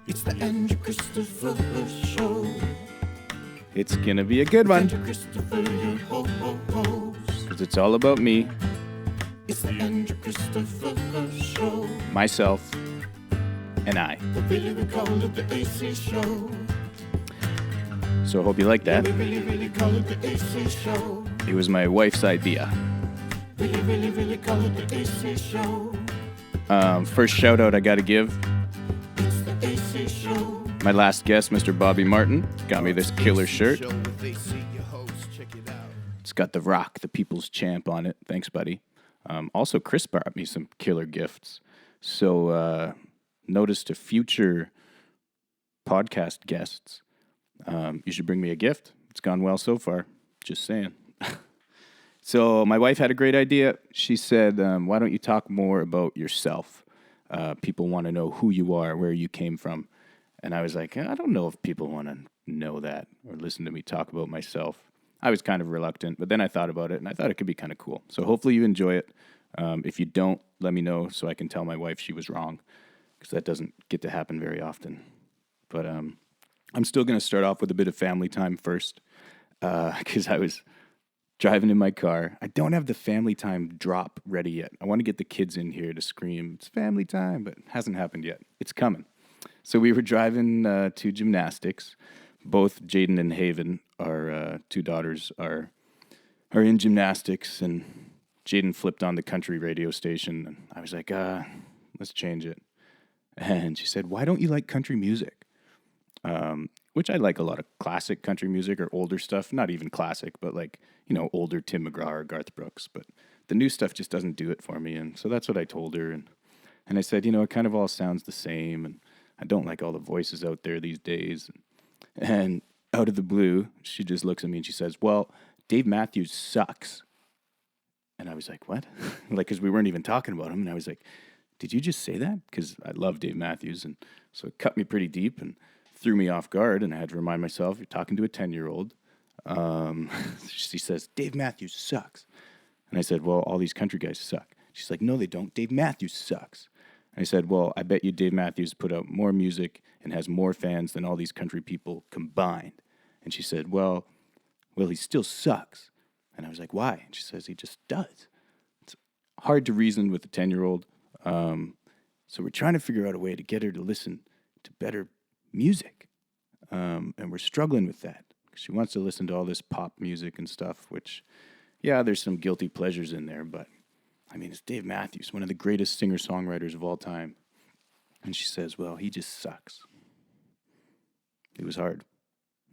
It's the Andrew Christopher Show. It's gonna be a good one, Andrew Christopher, your host. because it's all about me, It's the Andrew Christopher Show. myself, and I. But really we call it the AC Show. So I hope you like that. We really call it the AC Show. It was my wife's idea. Really call it the AC Show. First shout out I gotta give. It's the AC Show. My last guest, Mr. Bobby Martin, got me this killer shirt. It's got The Rock, the People's Champ on it. Thanks, buddy. Also, Chris brought me some killer gifts. So, notice to future podcast guests, you should bring me a gift. It's gone well so far. Just saying. So, my wife had a great idea. She said, why don't you talk more about yourself? People want to know who you are, where you came from. And I was like, I don't know if people want to know that or listen to me talk about myself. I was kind of reluctant, but then I thought about it, and I thought it could be kind of cool. So hopefully you enjoy it. If you don't, let me know so I can tell my wife she was wrong, because that doesn't get to happen very often. But I'm still going to start off with a bit of family time first, because I was driving in my car. I don't have the family time drop ready yet. I want to get the kids in here to scream, it's family time, but it hasn't happened yet. It's coming. So we were driving to gymnastics. Both Jaden and Haven, our two daughters, are in gymnastics, and Jaden flipped on the country radio station, and I was like, let's change it. And she said, why don't you like country music? Which I like a lot of classic country music or older stuff. Not even classic, but like, older Tim McGraw or Garth Brooks. But the new stuff just doesn't do it for me. And so that's what I told her. And I said, it kind of all sounds the same. And I don't like all the voices out there these days. And out of the blue, she just looks at me and she says, well, Dave Matthews sucks. And I was like, what? Because we weren't even talking about him. And I was like, did you just say that? Because I love Dave Matthews. And so it cut me pretty deep and threw me off guard. And I had to remind myself, you're talking to a 10-year-old. She says, Dave Matthews sucks. And I said, well, all these country guys suck. She's like, no, they don't. Dave Matthews sucks. I said, well, I bet you Dave Matthews put out more music and has more fans than all these country people combined. And she said, well, he still sucks. And I was like, why? And she says, he just does. It's hard to reason with a 10-year-old. So we're trying to figure out a way to get her to listen to better music. And we're struggling with that. She wants to listen to all this pop music and stuff, which, yeah, there's some guilty pleasures in there, but it's Dave Matthews, one of the greatest singer-songwriters of all time. And she says, well, he just sucks. It was hard.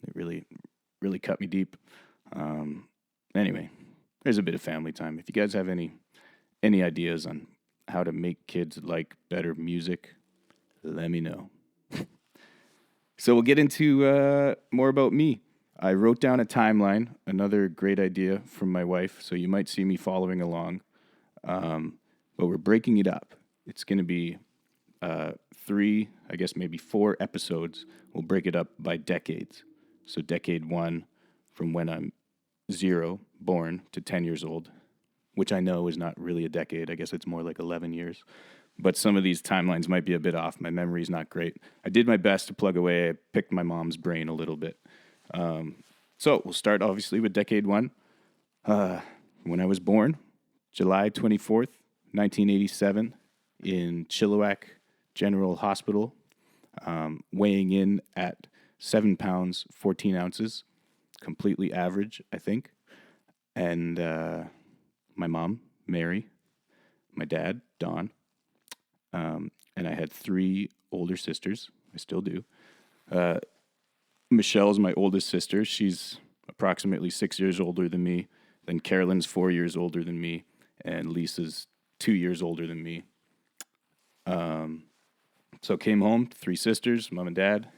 It really, really cut me deep. Anyway, there's a bit of family time. If you guys have any ideas on how to make kids like better music, let me know. So we'll get into more about me. I wrote down a timeline, another great idea from my wife, so you might see me following along. But we're breaking it up. It's going to be 3, I guess maybe 4 episodes. We'll break it up by decades. So decade 1, from when I'm 0, born, to 10 years old, which I know is not really a decade. I guess it's more like 11 years. But some of these timelines might be a bit off. My memory's not great. I did my best to plug away. I picked my mom's brain a little bit. So we'll start, obviously, with decade 1. When I was born, July 24th, 1987, in Chilliwack General Hospital, weighing in at 7 pounds, 14 ounces, completely average, I think. And my mom, Mary, my dad, Don, and I had 3 older sisters. I still do. Michelle's my oldest sister. She's approximately 6 years older than me. Then Carolyn's 4 years older than me. And Lisa's 2 years older than me. So came home, 3 sisters, mom and dad.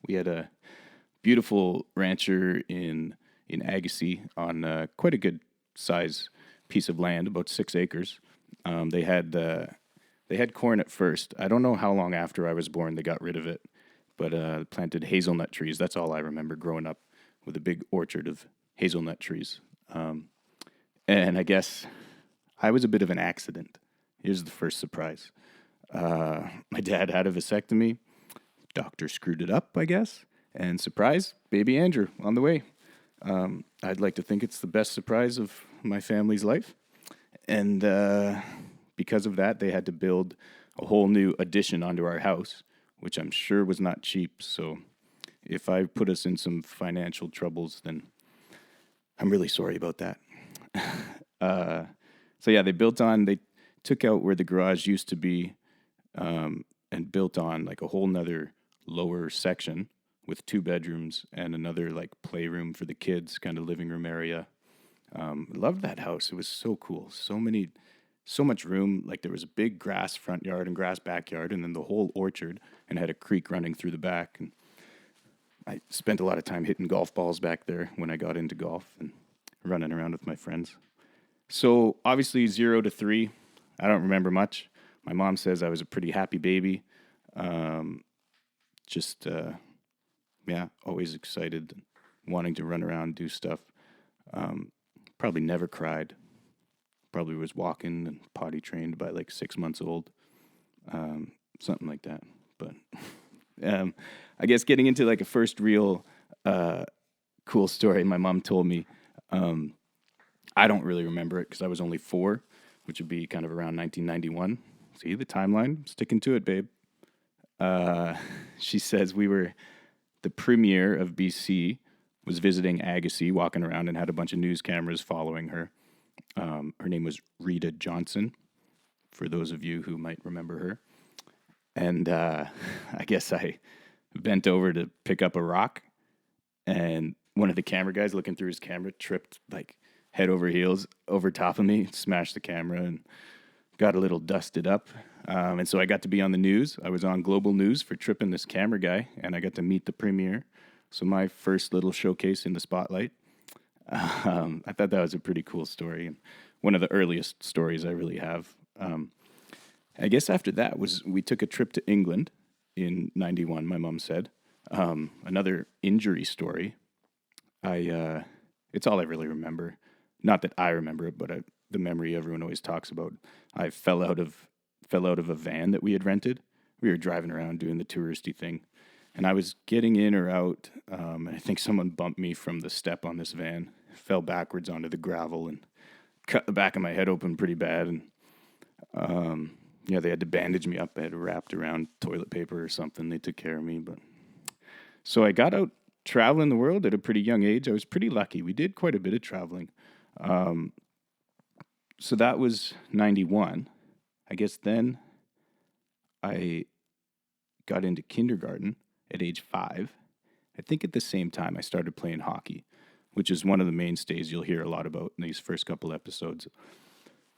We had a beautiful rancher in Agassiz on quite a good size piece of land, about 6 acres. They had corn at first. I don't know how long after I was born they got rid of it, but planted hazelnut trees. That's all I remember growing up, with a big orchard of hazelnut trees. And I guess I was a bit of an accident. Here's the first surprise. My dad had a vasectomy, doctor screwed it up, I guess. And surprise, baby Andrew on the way. I'd like to think it's the best surprise of my family's life. And because of that, they had to build a whole new addition onto our house, which I'm sure was not cheap. So if I put us in some financial troubles, then I'm really sorry about that. So yeah, they took out where the garage used to be and built on like a whole nother lower section with 2 bedrooms and another like playroom for the kids, kind of living room area. Loved that house. It was so cool. So much room. Like there was a big grass front yard and grass backyard, and then the whole orchard, and had a creek running through the back. And I spent a lot of time hitting golf balls back there when I got into golf and running around with my friends. So obviously 0 to 3, I don't remember much. My mom says I was a pretty happy baby. Always excited, wanting to run around, do stuff. Probably never cried. Probably was walking and potty trained by like 6 months old. Something like that. But I guess getting into like a first real cool story my mom told me. I don't really remember it because I was only 4, which would be kind of around 1991. See the timeline? Sticking to it, babe. She says the premier of BC was visiting Agassiz, walking around, and had a bunch of news cameras following her. Her name was Rita Johnson, for those of you who might remember her. And I guess I bent over to pick up a rock, and one of the camera guys looking through his camera tripped like head over heels over top of me, smashed the camera, and got a little dusted up. And so I got to be on the news. I was on Global News for tripping this camera guy, and I got to meet the premier. So my first little showcase in the spotlight. I thought that was a pretty cool story, and one of the earliest stories I really have. I guess after that we took a trip to England in 91, my mom said. Another injury story. It's all I really remember. Not that I remember it, but the memory everyone always talks about. I fell out of a van that we had rented. We were driving around doing the touristy thing, and I was getting in or out, and I think someone bumped me from the step on this van, fell backwards onto the gravel, and cut the back of my head open pretty bad. And they had to bandage me up. I had wrapped around toilet paper or something. They took care of me. So I got out traveling the world at a pretty young age. I was pretty lucky. We did quite a bit of traveling. So that was 91. I guess then I got into kindergarten at age 5. I think at the same time I started playing hockey, which is one of the mainstays you'll hear a lot about in these first couple episodes.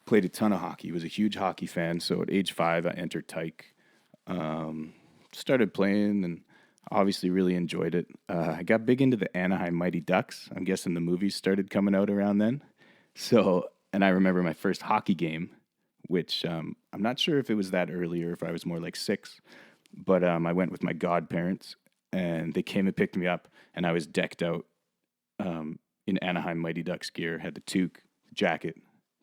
Played a ton of hockey, was a huge hockey fan. So at age 5, I entered Tyke, started playing, and obviously really enjoyed it. I got big into the Anaheim Mighty Ducks. I'm guessing the movies started coming out around then. And I remember my first hockey game, which I'm not sure if it was that early or if I was more like 6, but I went with my godparents, and they came and picked me up, and I was decked out in Anaheim Mighty Ducks gear. Had the toque, jacket,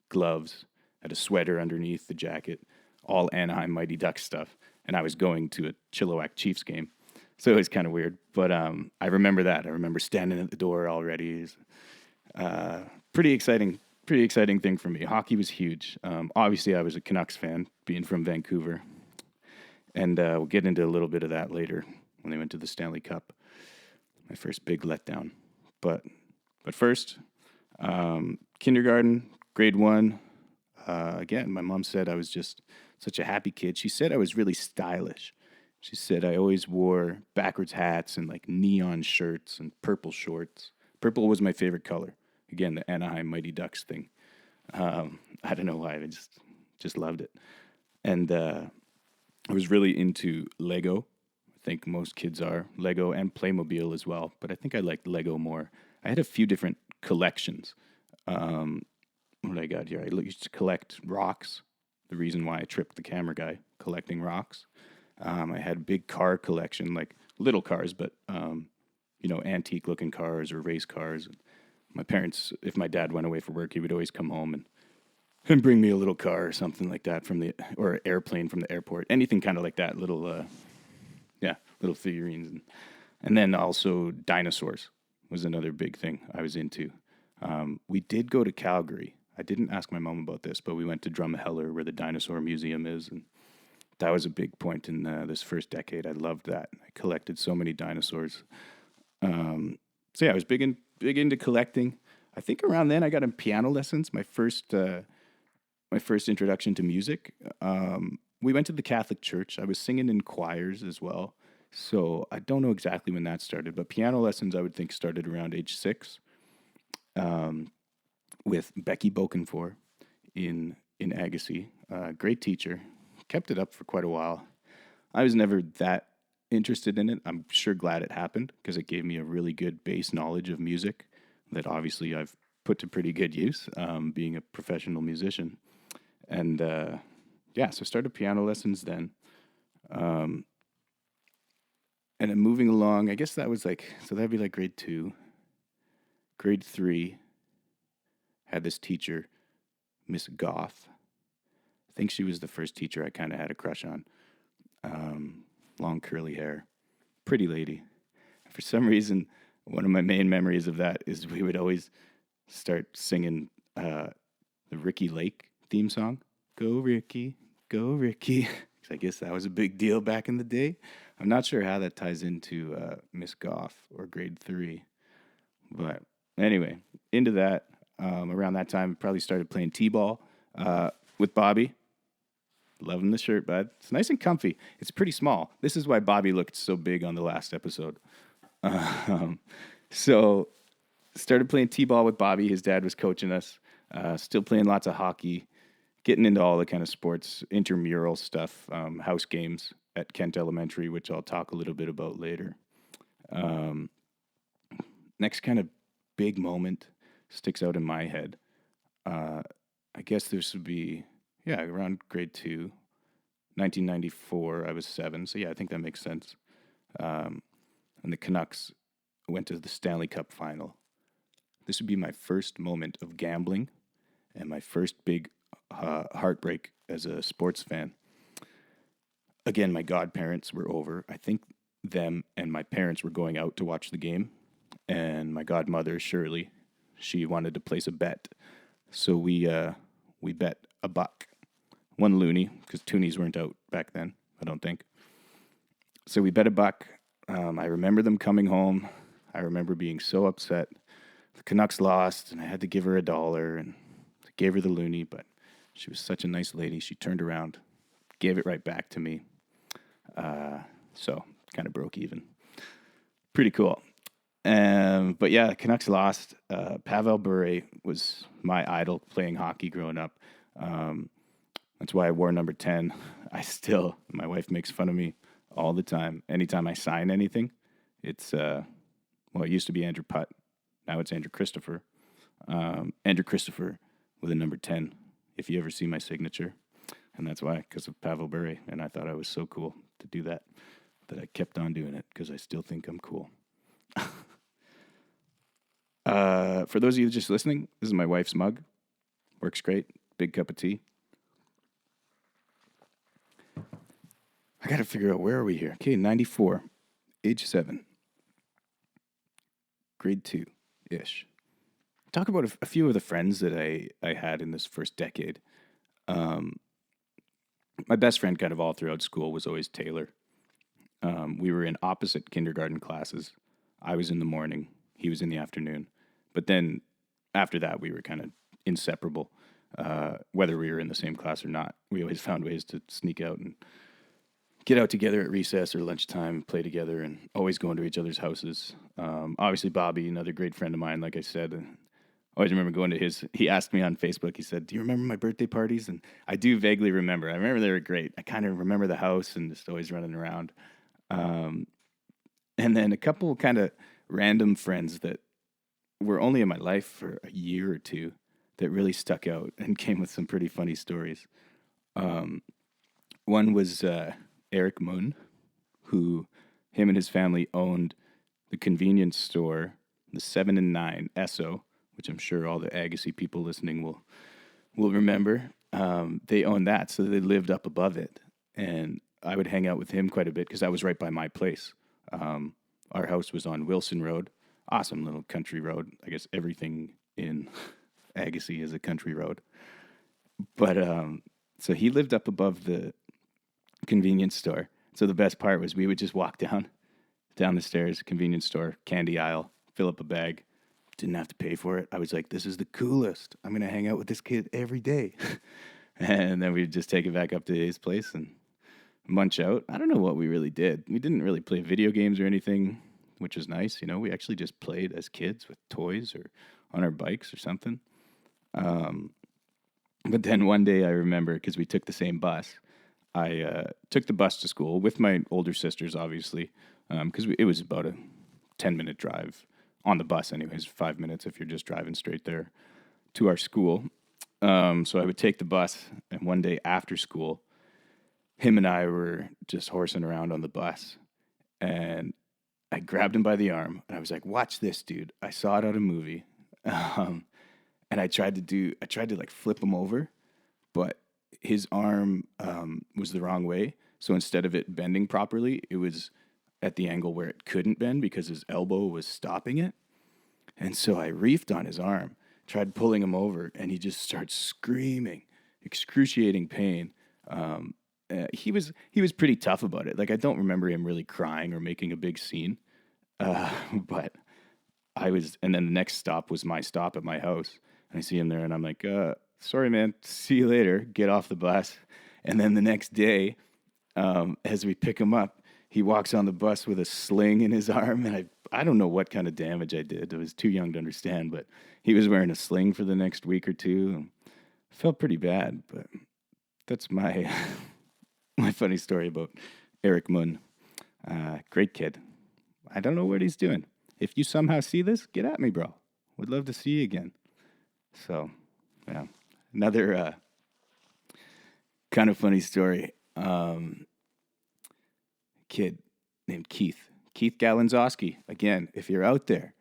gloves, had a sweater underneath the jacket, all Anaheim Mighty Ducks stuff, and I was going to a Chilliwack Chiefs game. So it was kind of weird, but I remember that. I remember standing at the door already. Pretty exciting thing for me. Hockey was huge. Obviously, I was a Canucks fan, being from Vancouver, and we'll get into a little bit of that later when they went to the Stanley Cup. My first big letdown. But first, kindergarten, grade 1. Again, my mom said I was just such a happy kid. She said I was really stylish. She said I always wore backwards hats and like neon shirts and purple shorts. Purple was my favorite color. Again, the Anaheim Mighty Ducks thing. I don't know why. I just loved it. And I was really into Lego. I think most kids are. Lego and Playmobil as well. But I think I liked Lego more. I had a few different collections. What I got here? I used to collect rocks. The reason why I tripped the camera guy, collecting rocks. I had a big car collection, like little cars, but, antique-looking cars or race cars. My parents, if my dad went away for work, he would always come home and bring me a little car or something like that or airplane from the airport. Anything kind of like that, little little figurines. And then also dinosaurs was another big thing I was into. We did go to Calgary. I didn't ask my mom about this, but we went to Drumheller where the dinosaur museum is. And that was a big point in this first decade. I loved that. I collected so many dinosaurs. So yeah, I was big into collecting. I think around then I got in piano lessons. My first introduction to music. We went to the Catholic church. I was singing in choirs as well. So I don't know exactly when that started, but piano lessons I would think started around age 6, with Becky Bokenfor in Agassiz. Great teacher. Kept it up for quite a while. I was never that interested in it. I'm sure glad it happened because it gave me a really good base knowledge of music that obviously I've put to pretty good use, being a professional musician. And so I started piano lessons then. And then moving along, I guess that was so that'd be like grade 2. Grade 3, had this teacher, Miss Goff. I think she was the first teacher I kind of had a crush on. Long curly hair, pretty lady. For some reason, one of my main memories of that is we would always start singing the Ricky Lake theme song. Go Ricky, go Ricky. I guess that was a big deal back in the day. I'm not sure how that ties into Miss Goff or grade 3. But anyway, into that. Around that time, I probably started playing T-ball with Bobby. Loving the shirt, bud. It's nice and comfy. It's pretty small. This is why Bobby looked so big on the last episode. So started playing T-ball with Bobby. His dad was coaching us. Still playing lots of hockey. Getting into all the kind of sports, intramural stuff, house games at Kent Elementary, which I'll talk a little bit about later. Next kind of big moment sticks out in my head. I guess this would be, around grade 2, 1994. I was 7, so I think that makes sense. And the Canucks went to the Stanley Cup final. This would be my first moment of gambling and my first big heartbreak as a sports fan. Again, my godparents were over. I think them and my parents were going out to watch the game. And my godmother, Shirley, she wanted to place a bet. So we bet $1, 1 loonie, because toonies weren't out back then, I don't think. So we bet $1. I remember them coming home. I remember being so upset. The Canucks lost, and I had to give her $1, and I gave her the loonie, but she was such a nice lady. She turned around, gave it right back to me. So kind of broke even. Pretty cool. But the Canucks lost. Pavel Bure was my idol playing hockey growing up. That's why I wore number 10. My wife makes fun of me all the time. Anytime I sign anything, it's, it used to be Andrew Putt. Now it's Andrew Christopher. Andrew Christopher with a number 10, if you ever see my signature. And that's why, because of Pavel Bure. And I thought I was so cool to do that I kept on doing it because I still think I'm cool. For those of you just listening, this is my wife's mug. Works great. Big cup of tea. I got to figure out, where are we here? Okay, 94, age 7, grade 2-ish. Talk about a few of the friends that I had in this first decade. My best friend kind of all throughout school was always Taylor. We were in opposite kindergarten classes. I was in the morning, he was in the afternoon. But then after that, we were kind of inseparable, whether we were in the same class or not. We always found ways to sneak out and get out together at recess or lunchtime, play together, and always going to each other's houses. Obviously, Bobby, another great friend of mine, like I said, I always remember going to his. He asked me on Facebook, he said, "Do you remember my birthday parties?" And I do vaguely remember. I remember they were great. I kind of remember the house and just always running around. And then a couple kind of random friends that were only in my life for a year or two that really stuck out and came with some pretty funny stories. One was Eric Moon, who him and his family owned the convenience store, the 7 and 9 Esso, which I'm sure all the Agassiz people listening will remember. They owned that, so they lived up above it. And I would hang out with him quite a bit because that was right by my place. Our house was on Wilson Road, awesome little country road. I guess everything in Agassiz is a country road. But so he lived up above the convenience store. So the best part was we would just walk down the stairs, convenience store, candy aisle, fill up a bag. Didn't have to pay for it. I was like, this is the coolest. I'm going to hang out with this kid every day. And then we'd just take it back up to his place and munch out. I don't know what we really did. We didn't really play video games or anything, which was nice. You know, we actually just played as kids with toys or on our bikes or something. But then one day I remember, because we took the same bus, I took the bus to school with my older sisters, obviously, because it was about a 10-minute drive on the bus anyways, 5 minutes if you're just driving straight there to our school. So I would take the bus, and one day after school, him and I were just horsing around on the bus, and I grabbed him by the arm, and I was like, watch this, dude. I saw it on a movie. And I tried to like flip him over, but his arm was the wrong way. So instead of it bending properly, it was at the angle where it couldn't bend because his elbow was stopping it. And so I reefed on his arm, tried pulling him over, and he just starts screaming, excruciating pain. He was pretty tough about it. Like, I don't remember him really crying or making a big scene, but and then the next stop was my stop at my house. And I see him there, and I'm like, sorry, man, see you later. Get off the bus. And then the next day, as we pick him up, he walks on the bus with a sling in his arm, and I don't know what kind of damage I did. I was too young to understand, but he was wearing a sling for the next week or two. And I felt pretty bad, but that's my my funny story about Eric Munn. Great kid. I don't know what he's doing. If you somehow see this, get at me, bro. Would love to see you again. So, yeah. Another kind of funny story. Kid named Keith Galanzowski. Again, if you're out there,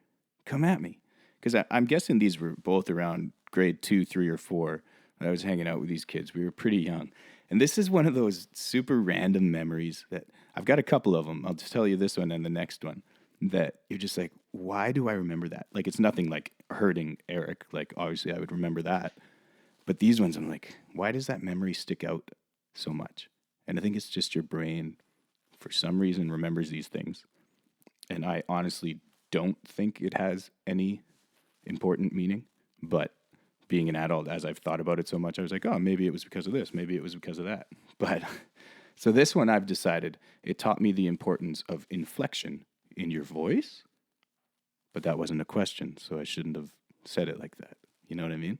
come at me. Because I'm guessing these were both around grade 2, 3, or 4 when I was hanging out with these kids. We were pretty young. And this is one of those super random memories that I've got a couple of them. I'll just tell you this one and the next one. That you're just like, why do I remember that? Like, it's nothing like hurting Eric. Like, obviously, I would remember that. But these ones, I'm like, why does that memory stick out so much? And I think it's just your brain, for some reason, remembers these things. And I honestly don't think it has any important meaning. But being an adult, as I've thought about it so much, I was like, oh, maybe it was because of this. Maybe it was because of that. But so this one, I've decided it taught me the importance of inflection in your voice, but that wasn't a question, so I shouldn't have said it like that. You know what I mean?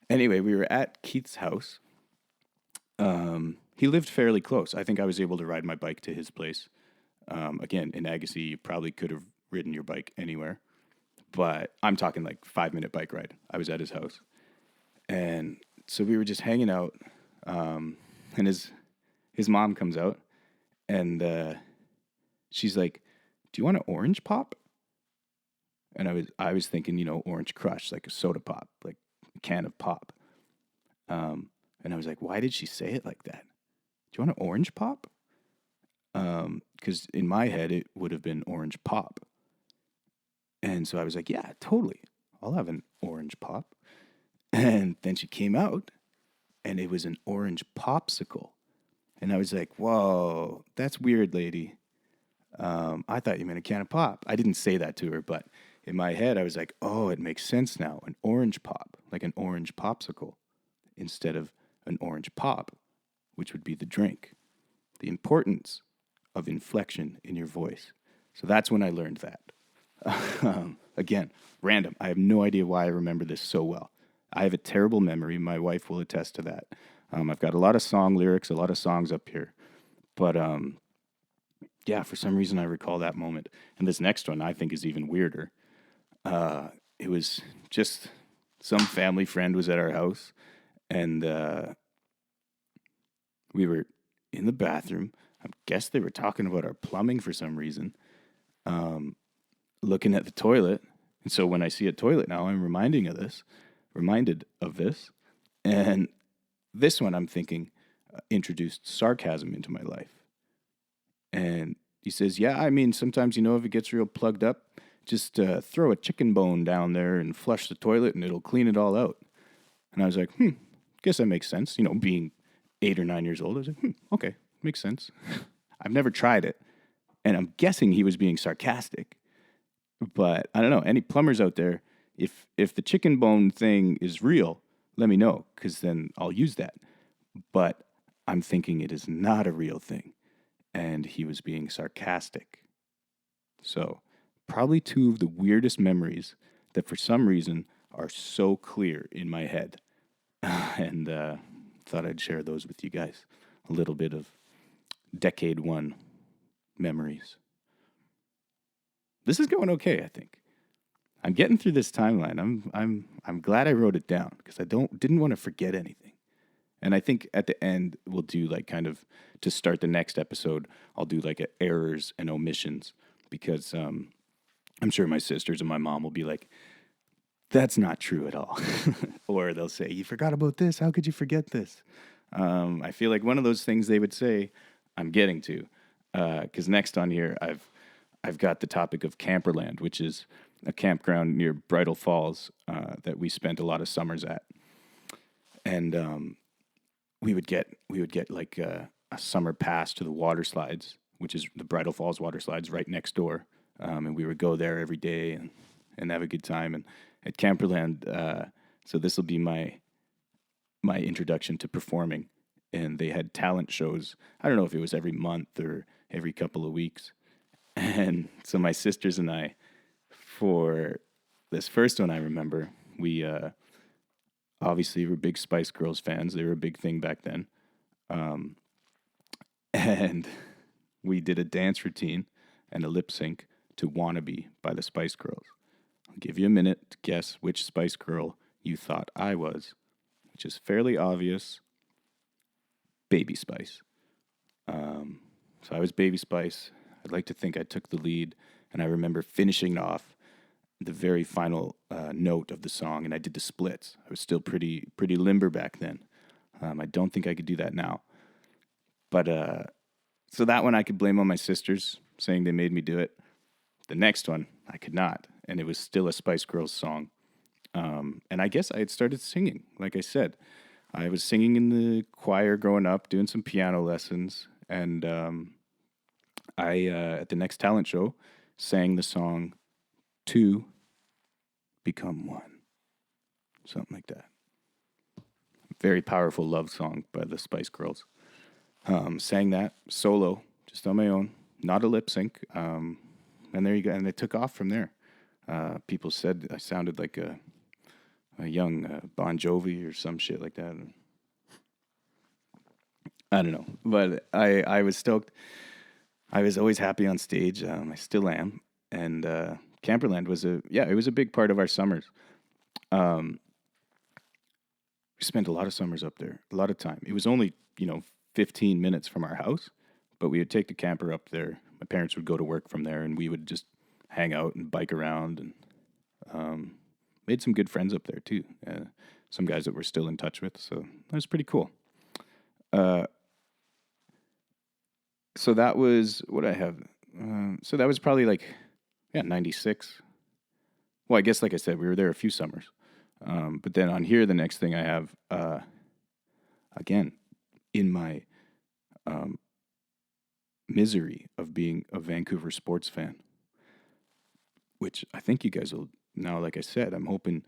Anyway, we were at Keith's house. He lived fairly close. I think I was able to ride my bike to his place. Again, in Agassiz, you probably could have ridden your bike anywhere, but I'm talking like 5-minute bike ride. I was at his house. And so we were just hanging out, and his mom comes out, and she's like, do you want an orange pop? And I was thinking, Orange Crush, like a soda pop, like a can of pop. And I was like, why did she say it like that? Do you want an orange pop? Because in my head, it would have been orange pop. And so I was like, yeah, totally. I'll have an orange pop. And then she came out, and it was an orange popsicle. And I was like, whoa, that's weird, lady. I thought you meant a can of pop. I didn't say that to her, but in my head, I was like, oh, it makes sense now. An orange pop, like an orange popsicle, instead of an orange pop, which would be the drink. The importance of inflection in your voice. So that's when I learned that. Again, random. I have no idea why I remember this so well. I have a terrible memory. My wife will attest to that. I've got a lot of song lyrics, a lot of songs up here. But yeah, for some reason I recall that moment. And this next one I think is even weirder. It was just some family friend was at our house, and we were in the bathroom. I guess they were talking about our plumbing for some reason, looking at the toilet. And so when I see a toilet now, I'm reminded of this. And this one I'm thinking, introduced sarcasm into my life. And he says, yeah, I mean, sometimes, if it gets real plugged up, just throw a chicken bone down there and flush the toilet and it'll clean it all out. And I was like, guess that makes sense. Being 8 or 9 years old, I was like, okay, makes sense. I've never tried it. And I'm guessing he was being sarcastic. But I don't know. Any plumbers out there, if the chicken bone thing is real, let me know, because then I'll use that. But I'm thinking it is not a real thing. And he was being sarcastic. So, probably two of the weirdest memories that for some reason are so clear in my head. And thought I'd share those with you guys. A little bit of decade one memories. This is going okay, I think. I'm getting through this timeline. I'm glad I wrote it down because I didn't want to forget anything. And I think at the end we'll do like kind of to start the next episode, I'll do like errors and omissions because I'm sure my sisters and my mom will be like, that's not true at all. Or they'll say, you forgot about this. How could you forget this? I feel like one of those things they would say, I'm getting to. Because next on here, I've got the topic of Camperland, which is a campground near Bridal Falls that we spent a lot of summers at. And we would get like a summer pass to the water slides, which is the Bridal Falls water slides right next door. And we would go there every day and have a good time. And at Camperland, so this will be my introduction to performing. And they had talent shows. I don't know if it was every month or every couple of weeks. And so my sisters and I, for this first one I remember, we obviously were big Spice Girls fans. They were a big thing back then. And we did a dance routine and a lip sync to Wannabe by the Spice Girls. I'll give you a minute to guess which Spice Girl you thought I was, which is fairly obvious. Baby Spice. So I was Baby Spice. I'd like to think I took the lead, and I remember finishing off the very final note of the song, and I did the splits. I was still pretty limber back then. I don't think I could do that now. But so that one I could blame on my sisters, saying they made me do it. The next one, I could not, and it was still a Spice Girls song. And I guess I had started singing, like I said. I was singing in the choir growing up, doing some piano lessons, and I, at the next talent show, sang the song Two Become One. Something like that. Very powerful love song by the Spice Girls. Sang that solo, just on my own, not a lip sync. And there you go. And it took off from there. People said I sounded like a young Bon Jovi or some shit like that. I don't know. But I was stoked. I was always happy on stage. I still am. And Camperland was it was a big part of our summers. We spent a lot of summers up there, a lot of time. It was only, 15 minutes from our house, but we would take the camper up there. My parents would go to work from there, and we would just hang out and bike around, and made some good friends up there too. Some guys that we're still in touch with, so that was pretty cool. So that was what I have. So that was probably 96. Well, I guess like I said, we were there a few summers. But then on here, the next thing I have, again, in my misery of being a Vancouver sports fan, which I think you guys will now, like I said, I'm hoping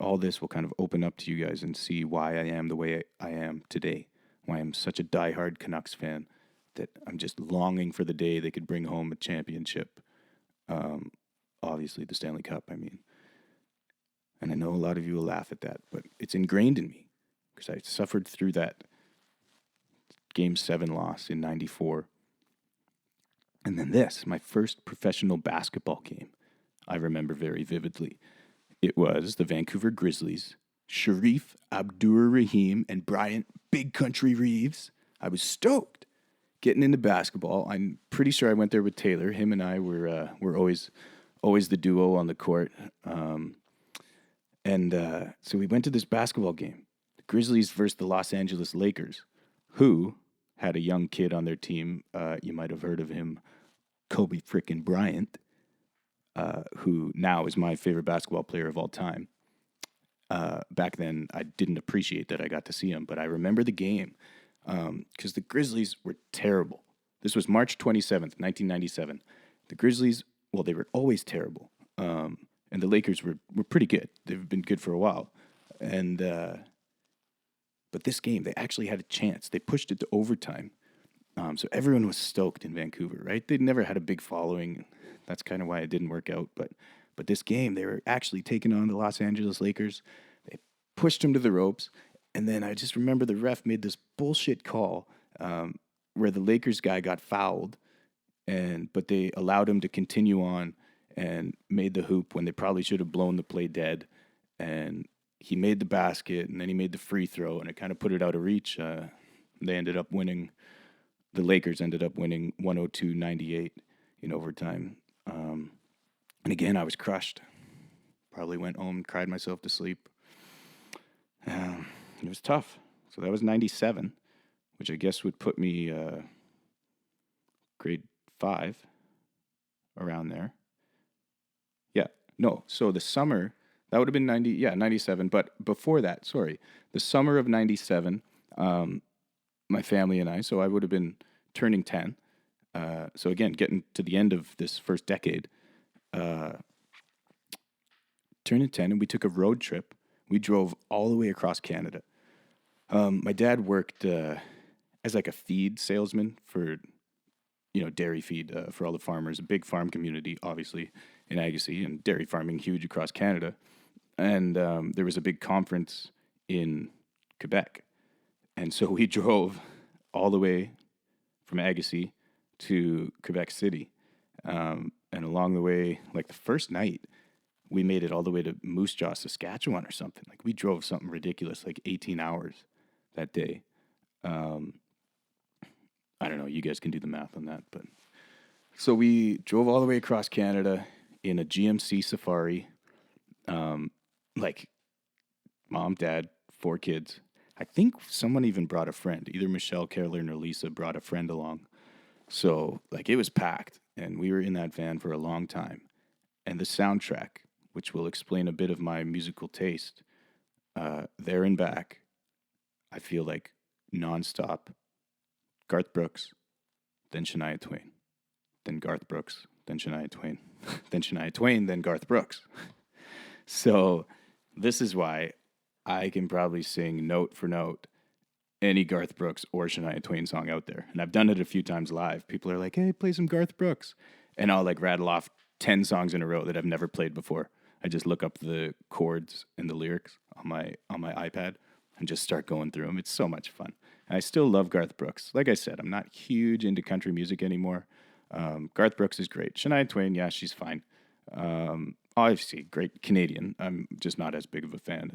all this will kind of open up to you guys and see why I am the way I am today, why I'm such a diehard Canucks fan, that I'm just longing for the day they could bring home a championship. Obviously, the Stanley Cup, I mean. And I know a lot of you will laugh at that, but it's ingrained in me because I suffered through that Game 7 loss in 94. And then this, my first professional basketball game, I remember very vividly. It was the Vancouver Grizzlies, Sharif Abdur-Rahim and Bryant Big Country Reeves. I was stoked getting into basketball. I'm pretty sure I went there with Taylor. Him and I were always the duo on the court. So we went to this basketball game, the Grizzlies versus the Los Angeles Lakers, who had a young kid on their team. You might have heard of him, Kobe frickin' Bryant, who now is my favorite basketball player of all time. Back then, I didn't appreciate that I got to see him, but I remember the game because the Grizzlies were terrible. This was March 27th, 1997. The Grizzlies, well, they were always terrible. And the Lakers were pretty good. They've been good for a while. And but this game, they actually had a chance. They pushed it to overtime. So everyone was stoked in Vancouver, right? They'd never had a big following. That's kind of why it didn't work out. But this game, they were actually taking on the Los Angeles Lakers. They pushed them to the ropes. And then I just remember the ref made this bullshit call where the Lakers guy got fouled, but they allowed him to continue on and made the hoop when they probably should have blown the play dead. And he made the basket, and then he made the free throw, and it kind of put it out of reach. They ended up winning. The Lakers ended up winning 102-98 in overtime. And again, I was crushed. Probably went home, cried myself to sleep. It was tough. So that was 97, which I guess would put me grade 5, around there. Yeah, no. So the summer, that would have been 97. But before that, the summer of 97, my family and I, so I would have been turning 10. So again, getting to the end of this first decade, turning 10, and we took a road trip. We drove all the way across Canada. My dad worked as like a feed salesman for, dairy feed for all the farmers. A big farm community, obviously, in Agassiz, and dairy farming huge across Canada. And there was a big conference in Quebec. And so we drove all the way from Agassiz to Quebec City. And along the way, like the first night, we made it all the way to Moose Jaw, Saskatchewan or something. Like we drove something ridiculous, like 18 hours that day. I don't know. You guys can do the math on that. But so we drove all the way across Canada in a GMC Safari. Like mom, dad, 4 kids. I think someone even brought a friend. Either Michelle, Carolyn, or Lisa brought a friend along. So like it was packed, and we were in that van for a long time. And the soundtrack, which will explain a bit of my musical taste, there and back, I feel like nonstop. Garth Brooks, then Shania Twain, then Garth Brooks, then Shania Twain, then Shania Twain, then Garth Brooks. So this is why I can probably sing note for note any Garth Brooks or Shania Twain song out there. And I've done it a few times live. People are like, hey, play some Garth Brooks. And I'll like rattle off 10 songs in a row that I've never played before. I just look up the chords and the lyrics on my iPad and just start going through them. It's so much fun. And I still love Garth Brooks. Like I said, I'm not huge into country music anymore. Garth Brooks is great. Shania Twain, yeah, she's fine. Obviously, great Canadian. I'm just not as big of a fan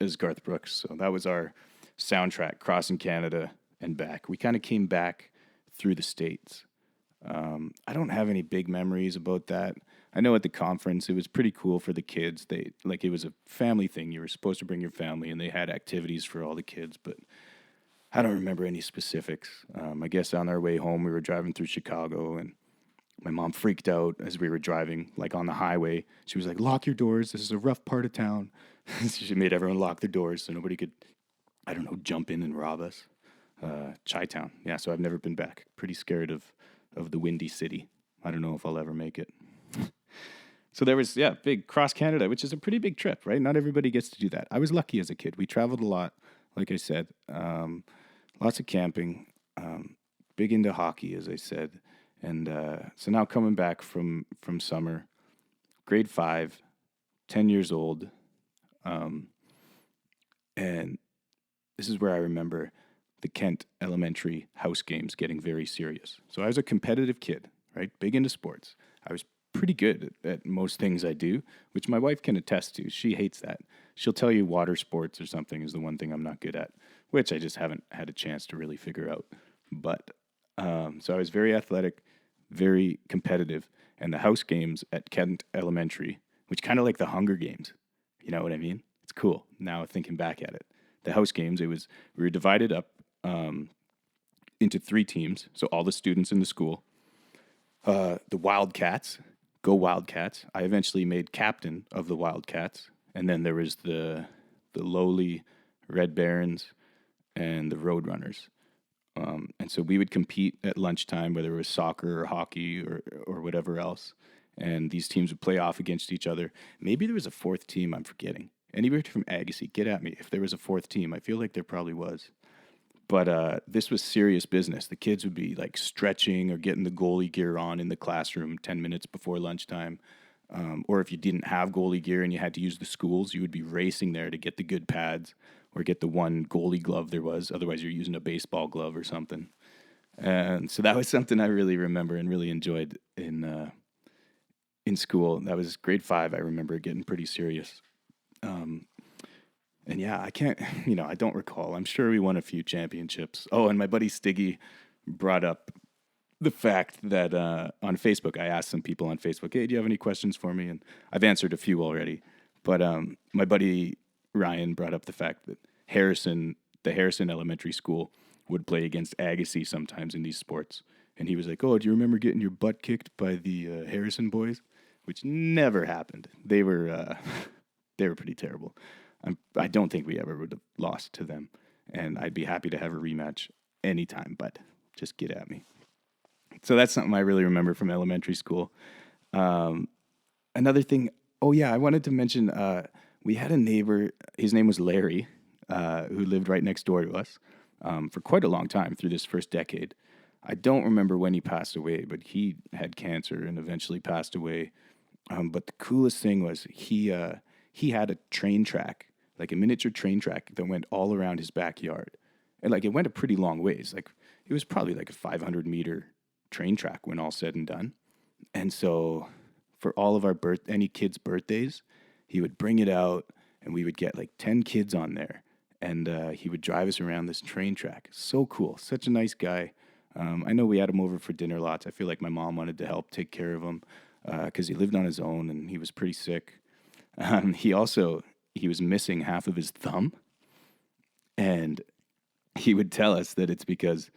as Garth Brooks. So that was our soundtrack, crossing Canada and back. We kind of came back through the States. I don't have any big memories about that. I know at the conference it was pretty cool for the kids. It was a family thing. You were supposed to bring your family, and they had activities for all the kids, but I don't remember any specifics. I guess on our way home we were driving through Chicago, and my mom freaked out as we were driving, like on the highway. She was like, "Lock your doors. This is a rough part of town." She made everyone lock their doors so nobody could, I don't know, jump in and rob us. Chi-Town. Yeah, so I've never been back. Pretty scared of the Windy City. I don't know if I'll ever make it. So there was, big cross Canada, which is a pretty big trip, right? Not everybody gets to do that. I was lucky as a kid. We traveled a lot, like I said. Lots of camping. Big into hockey, as I said. And so now coming back from summer, grade 5, 10 years old. And this is where I remember the Kent Elementary house games getting very serious. So I was a competitive kid, right? Big into sports. I was pretty good at most things I do, which my wife can attest to. She hates that. She'll tell you water sports or something is the one thing I'm not good at, which I just haven't had a chance to really figure out. But so I was very athletic, very competitive, and the house games at Kent Elementary, which kind of like the Hunger Games, you know what I mean? It's cool now thinking back at it. The house games, we were divided up into 3 teams. So all the students in the school. The Wildcats, go Wildcats. I eventually made captain of the Wildcats. And then there was the lowly Red Barons and the Roadrunners. And so we would compete at lunchtime, whether it was soccer or hockey or whatever else. And these teams would play off against each other. Maybe there was a 4th team I'm forgetting. Anybody from Agassiz, get at me if there was a 4th team. I feel like there probably was. But this was serious business. The kids would be like stretching or getting the goalie gear on in the classroom 10 minutes before lunchtime. Or if you didn't have goalie gear and you had to use the schools, you would be racing there to get the good pads or get the one goalie glove there was. Otherwise, you're using a baseball glove or something. And so that was something I really remember and really enjoyed in school. That was grade 5. I remember getting pretty serious. And yeah, I can't, I don't recall. I'm sure we won a few championships. Oh, and my buddy Stiggy brought up the fact that on Facebook, I asked some people on Facebook, hey, do you have any questions for me? And I've answered a few already. But my buddy Ryan brought up the fact that the Harrison Elementary School would play against Agassiz sometimes in these sports. And he was like, oh, do you remember getting your butt kicked by the Harrison boys? Which never happened. They were pretty terrible. I don't think we ever would have lost to them. And I'd be happy to have a rematch anytime, but just get at me. So that's something I really remember from elementary school. Another thing, I wanted to mention, we had a neighbor, his name was Larry, who lived right next door to us for quite a long time through this first decade. I don't remember when he passed away, but he had cancer and eventually passed away. But the coolest thing was he had a train track, like a miniature train track that went all around his backyard. And like it went a pretty long ways. Like it was probably like a 500-meter train track when all said and done. And so for all of our any kids' birthdays, he would bring it out and we would get like 10 kids on there. And he would drive us around this train track. So cool. Such a nice guy. I know we had him over for dinner lots. I feel like my mom wanted to help take care of him because he lived on his own and he was pretty sick. He was missing half of his thumb. And he would tell us that it's because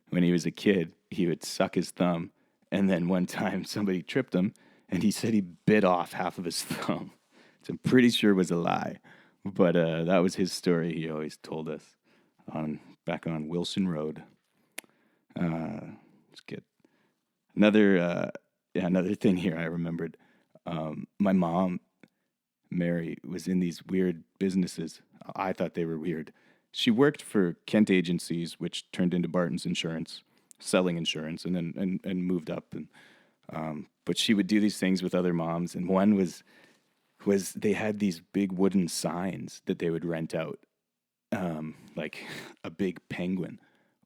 when he was a kid, he would suck his thumb. And then one time somebody tripped him and he said he bit off half of his thumb. Which I'm pretty sure was a lie. But that was his story he always told us back on Wilson Road. Let's get another thing here I remembered. My mom, Mary, was in these weird businesses. I thought they were weird. She worked for Kent Agencies, which turned into Barton's Insurance, selling insurance, and then and moved up. But she would do these things with other moms, and one was they had these big wooden signs that they would rent out, like a big penguin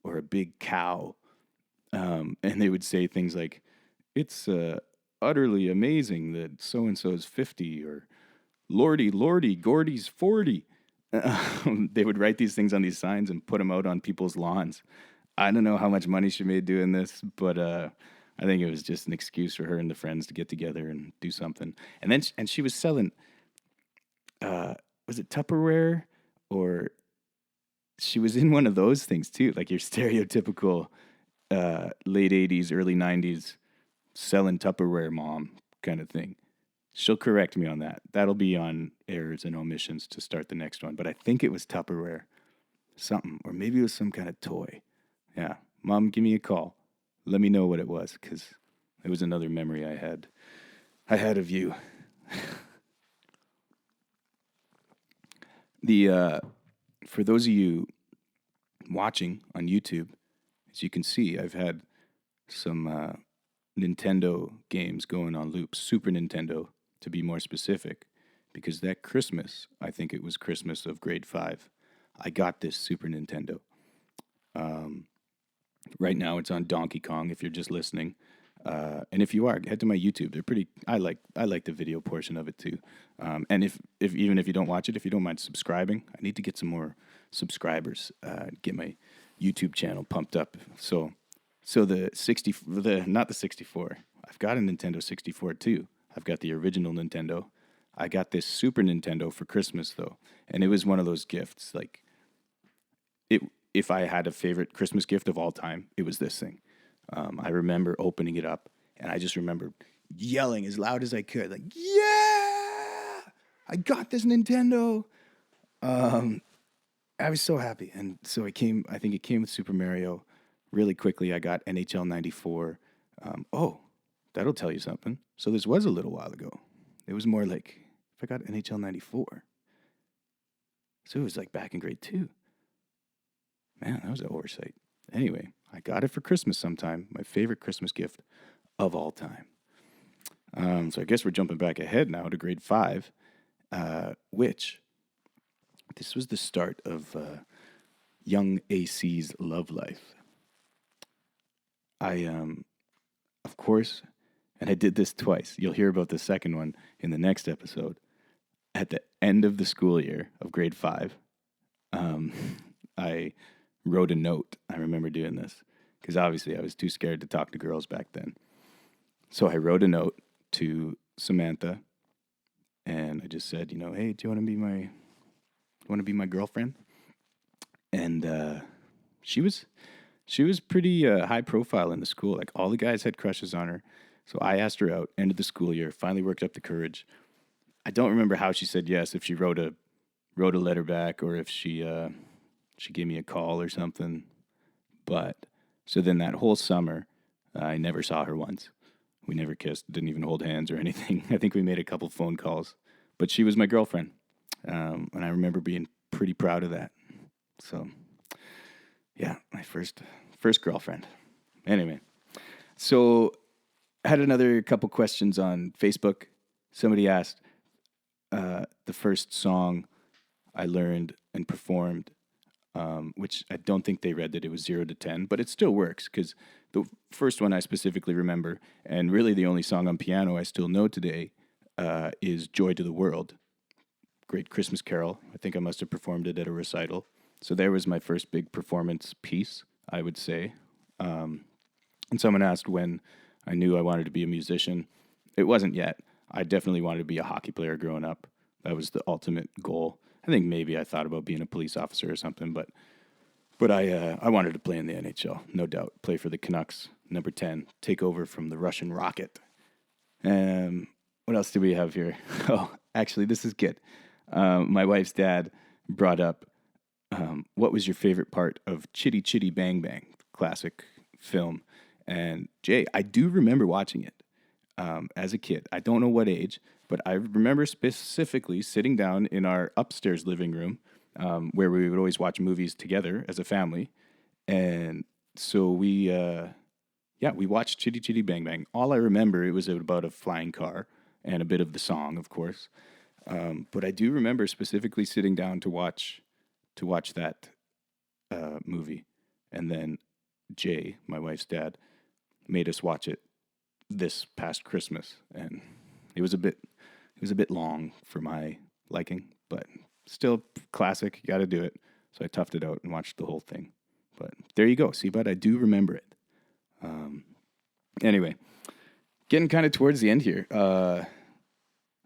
or a big cow, and they would say things like, "It's utterly amazing that so and so is 50," or "Lordy, Gordy's 40." They would write these things on these signs and put them out on people's lawns. I don't know how much money she made doing this, but I think it was just an excuse for her and the friends to get together and do something. And then she was selling, was it Tupperware? Or she was in one of those things too, like your stereotypical late 80s, early 90s selling Tupperware mom kind of thing. She'll correct me on that. That'll be on errors and omissions to start the next one. But I think it was Tupperware, something, or maybe it was some kind of toy. Yeah, Mom, give me a call. Let me know what it was, because it was another memory I had of you. For those of you watching on YouTube, as you can see, I've had some Nintendo games going on loop, Super Nintendo to be more specific, because that Christmas, I think it was Christmas of grade 5, I got this Super Nintendo. Right now it's on Donkey Kong if you're just listening. And if you are, head to my YouTube. They're pretty, I like the video portion of it too. And if even if you don't watch it, if you don't mind subscribing, I need to get some more subscribers, get my YouTube channel pumped up. So not the 64. I've got a Nintendo 64 too. I've got the original Nintendo. I got this Super Nintendo for Christmas though, and it was one of those gifts. Like if I had a favorite Christmas gift of all time, it was this thing. I remember opening it up, and I just remember yelling as loud as I could, like, "Yeah! I got this Nintendo!" I was so happy, and so it came. I think it came with Super Mario. Really quickly, I got NHL '94. Oh, that'll tell you something. So this was a little while ago. It was more like if I got NHL '94. So it was like back in grade 2. Man, that was an oversight. Anyway, I got it for Christmas sometime. My favorite Christmas gift of all time. So I guess we're jumping back ahead now to grade 5, which this was the start of young AC's love life. Of course, and I did this twice. You'll hear about the second one in the next episode. At the end of the school year of grade 5, I wrote a note. I remember doing this because obviously I was too scared to talk to girls back then. So I wrote a note to Samantha, and I just said, hey, do you want to be my girlfriend? And she was pretty high profile in the school. Like all the guys had crushes on her. So I asked her out, end of the school year, finally worked up the courage. I don't remember how she said yes, if she wrote a letter back or if she gave me a call or something. But so then that whole summer, I never saw her once. We never kissed, didn't even hold hands or anything. I think we made a couple phone calls, but she was my girlfriend. And I remember being pretty proud of that. So yeah, my first girlfriend. Anyway, so I had another couple questions on Facebook. Somebody asked the first song I learned and performed, which I don't think they read that it was 0 to 10, but it still works because the first one I specifically remember, and really the only song on piano I still know today, is Joy to the World. Great Christmas carol. I think I must have performed it at a recital. So there was my first big performance piece, I would say. And someone asked when I knew I wanted to be a musician. It wasn't yet. I definitely wanted to be a hockey player growing up. That was the ultimate goal. I think maybe I thought about being a police officer or something, but I wanted to play in the NHL, no doubt. Play for the Canucks, number 10, take over from the Russian Rocket. What else do we have here? Oh, actually, this is good. My wife's dad brought up, what was your favorite part of Chitty Chitty Bang Bang, classic film? And Jay, I do remember watching it as a kid. I don't know what age, but I remember specifically sitting down in our upstairs living room where we would always watch movies together as a family. And so we watched Chitty Chitty Bang Bang. All I remember, it was about a flying car and a bit of the song, of course. But I do remember specifically sitting down to watch that movie. And then Jay, my wife's dad, made us watch it this past Christmas, and it was a bit long for my liking, but still classic. You got to do it. So I toughed it out and watched the whole thing. But there you go. See, but I do remember it. Anyway, getting kind of towards the end here.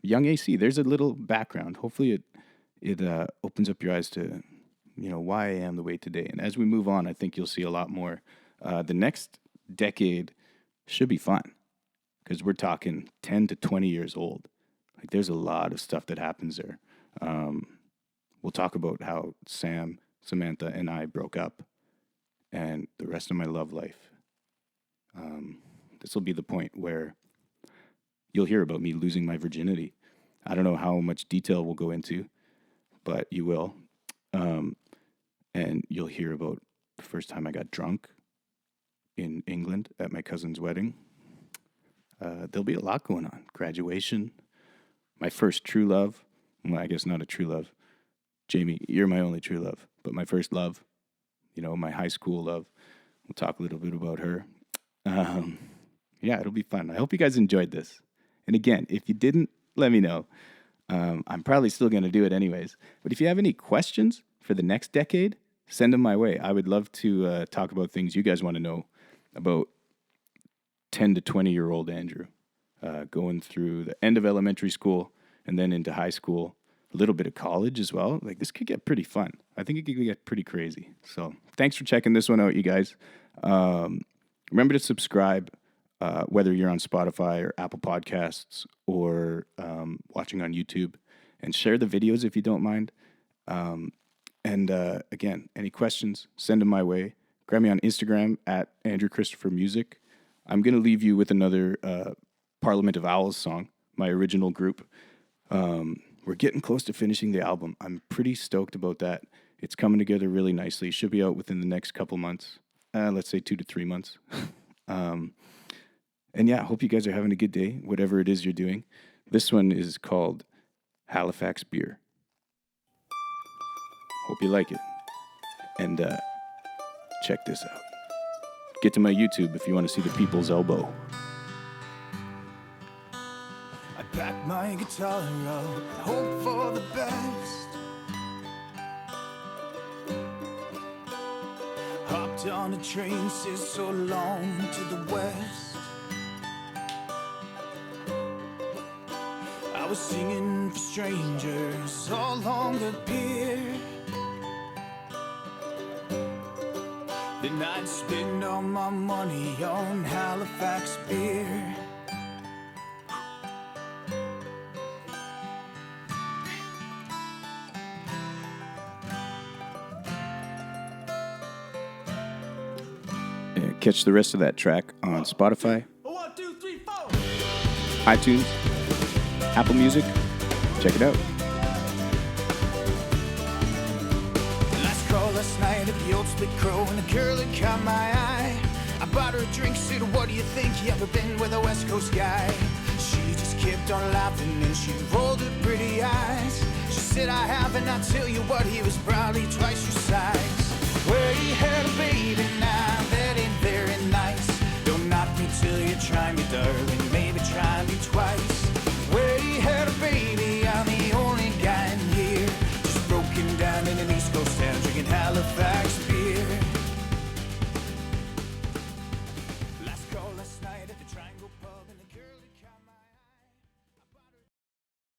Young AC. There's a little background. Hopefully, it opens up your eyes to why I am the way today. And as we move on, I think you'll see a lot more. The next decade should be fun because we're talking 10 to 20 years old. Like there's a lot of stuff that happens there. We'll talk about how Sam, Samantha, and I broke up and the rest of my love life. This will be the point where you'll hear about me losing my virginity. I don't know how much detail we'll go into, but you will. And you'll hear about the first time I got drunk in England at my cousin's wedding. There'll be a lot going on. Graduation, my first true love. Well, I guess not a true love. Jamie, you're my only true love. But my first love, my high school love. We'll talk a little bit about her. It'll be fun. I hope you guys enjoyed this. And again, if you didn't, let me know. I'm probably still going to do it anyways. But if you have any questions for the next decade, send them my way. I would love to talk about things you guys want to know about 10 to 20-year-old Andrew, going through the end of elementary school and then into high school, a little bit of college as well. Like, this could get pretty fun. I think it could get pretty crazy. So thanks for checking this one out, you guys. Remember to subscribe, whether you're on Spotify or Apple Podcasts or watching on YouTube, and share the videos if you don't mind. Again, any questions, send them my way. Grab me on Instagram at Andrew Christopher Music. I'm going to leave you with another Parliament of Owls song, my original group. We're getting close to finishing the album. I'm pretty stoked about that. It's coming together really nicely. It should be out within the next couple months. Let's say 2 to 3 months. Hope you guys are having a good day, whatever it is you're doing. This one is called Halifax Beer. Hope you like it. And check this out. Get to my YouTube if you want to see the people's elbow. I packed my guitar up, hope for the best. Hopped on a train, says so long to the west. I was singing for strangers all along the pier. Then I'd spend all my money on Halifax beer. Catch the rest of that track on Spotify, 1, 2, 3, 4. iTunes, Apple Music. Check it out. Last call last night at the old Split Crow, and the girl that caught my eye. I bought her a drink, said, what do you think? You ever been with a West Coast guy? She just kept on laughing and she rolled her pretty eyes. She said, I haven't, I'll tell you what, he was probably twice your size. Well, he had a baby now, that ain't very nice. Don't knock me till you try me, darling, maybe try me twice.